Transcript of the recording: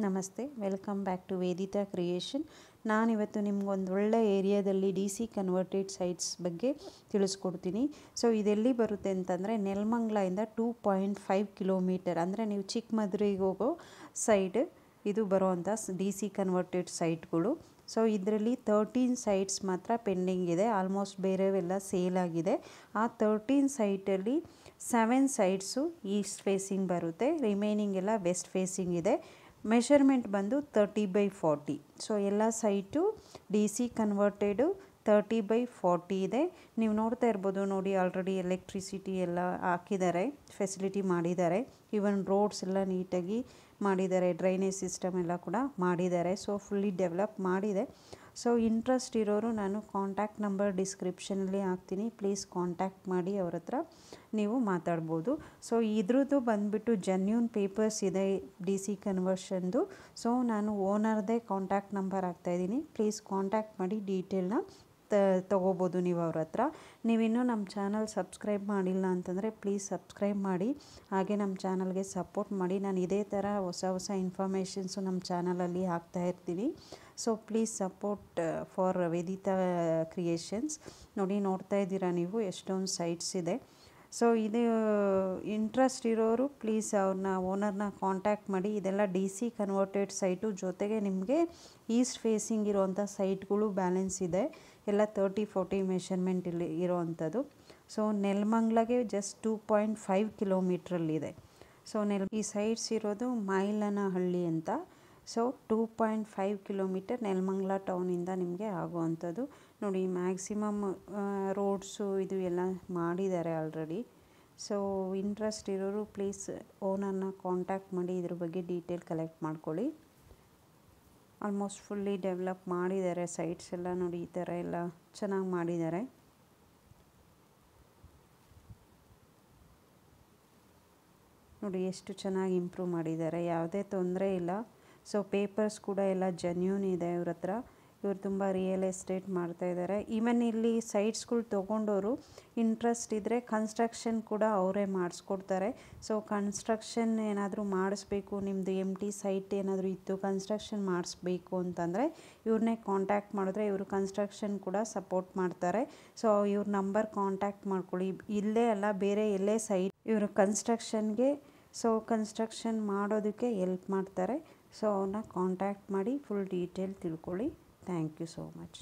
ನಮಸ್ತೆ, welcome back to ವೇದಿತಾ creation. ನಾನಿವತ್ತು ನಿಮ್ಗೊಂದು ಒಳ್ಳೆ ಏರಿಯಾದಲ್ಲಿ DC ಕನ್ವರ್ಟೆಡ್ ಸೈಟ್ಸ್ ಬಗ್ಗೆ ತಿಳಿಸ್ಕೊಡ್ತೀನಿ. ಸೊ ಇದೆಲ್ಲಿ ಬರುತ್ತೆ ಅಂತಂದರೆ ನೆಲಮಂಗಲದಿಂದ 2.5 ಕಿಲೋಮೀಟರ್, ಅಂದರೆ ನೀವು ಚಿಕ್ಕಮದ್ರಿಗೆ ಹೋಗೋ ಸೈಡ್ ಇದು ಬರೋವಂಥ DC ಕನ್ವರ್ಟೆಡ್ ಸೈಟ್ಗಳು. ಸೊ ಇದರಲ್ಲಿ 13 ಸೈಟ್ಸ್ ಮಾತ್ರ ಪೆಂಡಿಂಗ್ ಇದೆ. ಆಲ್ಮೋಸ್ಟ್ ಬೇರೆವೆಲ್ಲ ಸೇಲ್ ಆಗಿದೆ. ಆ 13 ಸೈಟಲ್ಲಿ 7 ಸೈಟ್ಸು ಈಸ್ಟ್ ಫೇಸಿಂಗ್ ಬರುತ್ತೆ, ರಿಮೈನಿಂಗ್ ಎಲ್ಲ ವೆಸ್ಟ್ ಫೇಸಿಂಗ್ ಇದೆ. ಮೆಷರ್ಮೆಂಟ್ ಬಂದು 30/40. ಸೊ ಎಲ್ಲ ಸೈಟು DC ಕನ್ವರ್ಟೆಡು 30/40 ಇದೆ. ನೀವು ನೋಡ್ತಾ ಇರ್ಬೋದು ನೋಡಿ, ಆಲ್ರೆಡಿ ಎಲೆಕ್ಟ್ರಿಸಿಟಿ ಎಲ್ಲ ಹಾಕಿದ್ದಾರೆ, ಫೆಸಿಲಿಟಿ ಮಾಡಿದ್ದಾರೆ. ಈವನ್ ರೋಡ್ಸ್ ಎಲ್ಲ ನೀಟಾಗಿ ಮಾಡಿದ್ದಾರೆ, ಡ್ರೈನೇಜ್ ಸಿಸ್ಟಮ್ ಎಲ್ಲ ಕೂಡ ಮಾಡಿದ್ದಾರೆ. ಸೊ ಫುಲ್ಲಿ ಡೆವಲಪ್ ಮಾಡಿದೆ. ಸೊ ಇಂಟ್ರೆಸ್ಟ್ ಇರೋರು ನಾನು ಕಾಂಟ್ಯಾಕ್ಟ್ ನಂಬರ್ ಡಿಸ್ಕ್ರಿಪ್ಷನಲ್ಲಿ ಹಾಕ್ತೀನಿ, ಪ್ಲೀಸ್ ಕಾಂಟ್ಯಾಕ್ಟ್ ಮಾಡಿ, ಅವ್ರ ಹತ್ರ ನೀವು ಮಾತಾಡ್ಬೋದು. ಸೊ ಇದ್ರದ್ದು ಬಂದುಬಿಟ್ಟು ಜೆನ್ಯೂನ್ ಪೇಪರ್ಸ್ ಇದೆ DC ಕನ್ವರ್ಷನ್ದು. ಸೊ ನಾನು ಓನರ್ದೇ ಕಾಂಟ್ಯಾಕ್ಟ್ ನಂಬರ್ ಹಾಕ್ತಾಯಿದ್ದೀನಿ, ಪ್ಲೀಸ್ ಕಾಂಟ್ಯಾಕ್ಟ್ ಮಾಡಿ ಡೀಟೇಲ್ನ ತೊಗೋಬೋದು ನೀವು ಅವ್ರ ಹತ್ರ. ನೀವಿನ್ನೂ ನಮ್ಮ ಚಾನಲ್ ಸಬ್ಸ್ಕ್ರೈಬ್ ಮಾಡಿಲ್ಲ ಅಂತಂದರೆ ಪ್ಲೀಸ್ ಸಬ್ಸ್ಕ್ರೈಬ್ ಮಾಡಿ, ಹಾಗೆ ನಮ್ಮ ಚಾನಲ್ಗೆ ಸಪೋರ್ಟ್ ಮಾಡಿ. ನಾನು ಇದೇ ಥರ ಹೊಸ ಇನ್ಫಾರ್ಮೇಷನ್ಸು ನಮ್ಮ ಚಾನಲಲ್ಲಿ ಹಾಕ್ತಾ ಇರ್ತೀನಿ. So please support for Vedita Creations. ನೋಡ್ತಾ ಇದ್ದೀರಾ ನೀವು ಎಷ್ಟೊಂದು ಸೈಟ್ಸ್ ಇದೆ. ಸೊ ಇದು ಇಂಟ್ರೆಸ್ಟ್ ಇರೋರು ಪ್ಲೀಸ್ ಅವ್ರನ್ನ ಓನರ್ನ ಕಾಂಟ್ಯಾಕ್ಟ್ ಮಾಡಿ. ಇದೆಲ್ಲ DC ಕನ್ವರ್ಟೆಡ್ ಸೈಟು, ಜೊತೆಗೆ ನಿಮಗೆ ಈಸ್ಟ್ ಫೇಸಿಂಗ್ ಇರೋವಂಥ ಸೈಟ್ಗಳು ಬ್ಯಾಲೆನ್ಸ್ ಇದೆ, ಎಲ್ಲ 30/40 ಮೆಷರ್ಮೆಂಟ್ ಇಲ್ಲಿ ಇರೋವಂಥದ್ದು. ಸೊ ನೆಲಮಂಗಲಗೆ ಜಸ್ಟ್ 2.5 ಕಿಲೋಮೀಟ್ರಲ್ಲಿದೆ. ಸೊ ಈ ಸೈಟ್ಸ್ ಇರೋದು ಮೈಲನಹಳ್ಳಿ ಅಂತ. ಸೊ 2.5 ಕಿಲೋಮೀಟರ್ ನೆಲಮಂಗಲ ಟೌನಿಂದ ನಿಮಗೆ ಆಗುವಂಥದ್ದು. ನೋಡಿ, ಮ್ಯಾಕ್ಸಿಮಮ್ ರೋಡ್ಸು ಇದು ಎಲ್ಲ ಮಾಡಿದ್ದಾರೆ ಆಲ್ರೆಡಿ. ಸೊ ಇಂಟ್ರೆಸ್ಟ್ ಇರೋರು ಪ್ಲೀಸ್ ಓನರ್ನ ಕಾಂಟ್ಯಾಕ್ಟ್ ಮಾಡಿ, ಇದ್ರ ಬಗ್ಗೆ ಡೀಟೇಲ್ ಕಲೆಕ್ಟ್ ಮಾಡ್ಕೊಳ್ಳಿ. ಆಲ್ಮೋಸ್ಟ್ ಫುಲ್ಲಿ ಡೆವಲಪ್ ಮಾಡಿದ್ದಾರೆ ಸೈಟ್ಸ್ ಎಲ್ಲ. ನೋಡಿ, ಈ ಥರ ಎಲ್ಲ ಚೆನ್ನಾಗಿ ಮಾಡಿದ್ದಾರೆ. ನೋಡಿ ಎಷ್ಟು ಚೆನ್ನಾಗಿ ಇಂಪ್ರೂವ್ ಮಾಡಿದ್ದಾರೆ, ಯಾವುದೇ ತೊಂದರೆ ಇಲ್ಲ. ಸೊ ಪೇಪರ್ಸ್ ಕೂಡ ಎಲ್ಲ ಜೆನ್ಯೂನ್ ಇದೆ ಇವ್ರ ಹತ್ರ. ಇವರು ತುಂಬ ರಿಯಲ್ ಎಸ್ಟೇಟ್ ಮಾಡ್ತಾಯಿದ್ದಾರೆ. ಈವನ್ ಇಲ್ಲಿ ಸೈಟ್ಸ್ಗಳು ತೊಗೊಂಡವರು ಇಂಟ್ರೆಸ್ಟ್ ಇದ್ದರೆ ಕನ್ಸ್ಟ್ರಕ್ಷನ್ ಕೂಡ ಅವರೇ ಮಾಡಿಸ್ಕೊಡ್ತಾರೆ. ಸೊ ಕನ್ಸ್ಟ್ರಕ್ಷನ್ ಏನಾದರೂ ಮಾಡಿಸ್ಬೇಕು, ನಿಮ್ಮದು ಎಂಟಿ ಸೈಟ್ ಏನಾದರೂ ಇತ್ತು, ಕನ್ಸ್ಟ್ರಕ್ಷನ್ ಮಾಡಿಸ್ಬೇಕು ಅಂತಂದರೆ ಇವ್ರನ್ನೇ ಕಾಂಟ್ಯಾಕ್ಟ್ ಮಾಡಿದ್ರೆ ಇವರು ಕನ್ಸ್ಟ್ರಕ್ಷನ್ ಕೂಡ ಸಪೋರ್ಟ್ ಮಾಡ್ತಾರೆ. ಸೊ ಇವ್ರ ನಂಬರ್ ಕಾಂಟ್ಯಾಕ್ಟ್ ಮಾಡ್ಕೊಳ್ಳಿ. ಇಲ್ಲೇ ಅಲ್ಲ, ಬೇರೆ ಎಲ್ಲೇ ಸೈಟ್ ಇವರು ಕನ್ಸ್ಟ್ರಕ್ಷನ್ಗೆ, ಸೊ ಕನ್ಸ್ಟ್ರಕ್ಷನ್ ಮಾಡೋದಕ್ಕೆ ಹೆಲ್ಪ್ ಮಾಡ್ತಾರೆ. ಸೊ ಅವ್ರನ್ನ ಕಾಂಟ್ಯಾಕ್ಟ್ ಮಾಡಿ ಫುಲ್ ಡೀಟೇಲ್ ತಿಳ್ಕೊಳ್ಳಿ. Thank you so much.